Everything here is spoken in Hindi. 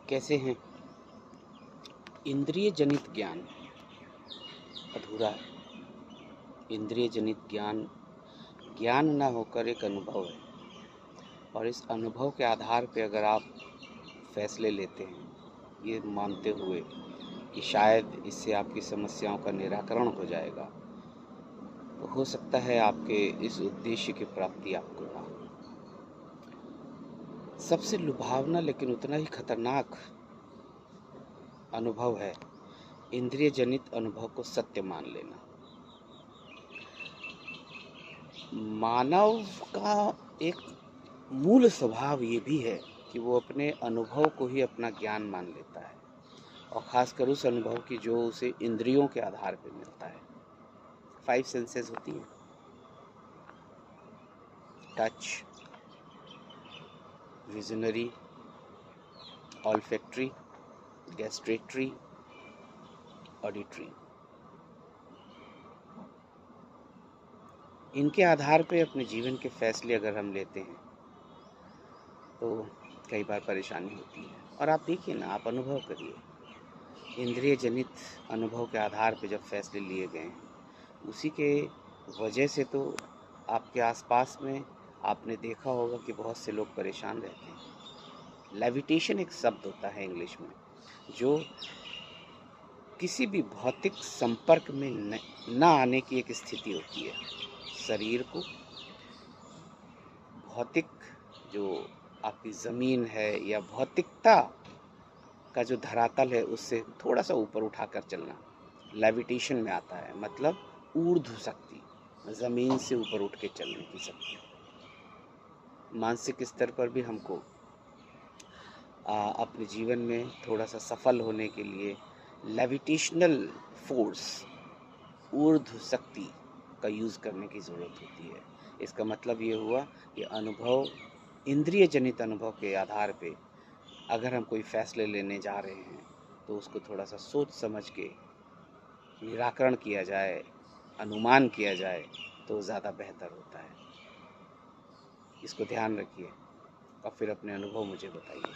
कैसे हैं? इंद्रिय जनित ज्ञान अधूरा है। इंद्रिय जनित ज्ञान ज्ञान ना होकर एक अनुभव है, और इस अनुभव के आधार पे अगर आप फैसले लेते हैं ये मानते हुए कि शायद इससे आपकी समस्याओं का निराकरण हो जाएगा, तो हो सकता है आपके इस उद्देश्य की प्राप्ति आपको ना हो। सबसे लुभावना लेकिन उतना ही खतरनाक अनुभव है इंद्रिय जनित अनुभव को सत्य मान लेना। मानव का एक मूल स्वभाव ये भी है कि वो अपने अनुभव को ही अपना ज्ञान मान लेता है, और ख़ासकर उस अनुभव की जो उसे इंद्रियों के आधार पर मिलता है। 5 सेंसेस होती हैं: टच, विजनरी, ऑल्फैक्टरी, गैस्ट्रेटरी, ऑडिटरी। इनके आधार पे अपने जीवन के फैसले अगर हम लेते हैं तो कई बार परेशानी होती है। और आप देखिए ना, आप अनुभव करिए, इंद्रिय जनित अनुभव के आधार पे जब फैसले लिए गए हैं, उसी के वजह से तो आपके आसपास में आपने देखा होगा कि बहुत से लोग परेशान रहते हैं। लेविटेशन एक शब्द होता है इंग्लिश में, जो किसी भी भौतिक संपर्क में न आने की एक स्थिति होती है। शरीर को भौतिक, जो आपकी ज़मीन है या भौतिकता का जो धरातल है, उससे थोड़ा सा ऊपर उठाकर चलना लेविटेशन में आता है। मतलब ऊर्ध्व शक्ति, ज़मीन से ऊपर उठ के चलने की शक्ति। मानसिक स्तर पर भी हमको अपने जीवन में थोड़ा सा सफल होने के लिए लेविटेशनल फोर्स, ऊर्ध्व शक्ति का यूज़ करने की ज़रूरत होती है। इसका मतलब ये हुआ कि अनुभव, इंद्रिय जनित अनुभव के आधार पे अगर हम कोई फैसले लेने जा रहे हैं तो उसको थोड़ा सा सोच समझ के निराकरण किया जाए, अनुमान किया जाए, तो ज़्यादा बेहतर होता है। इसको ध्यान रखिए और फिर अपने अनुभव मुझे बताइए।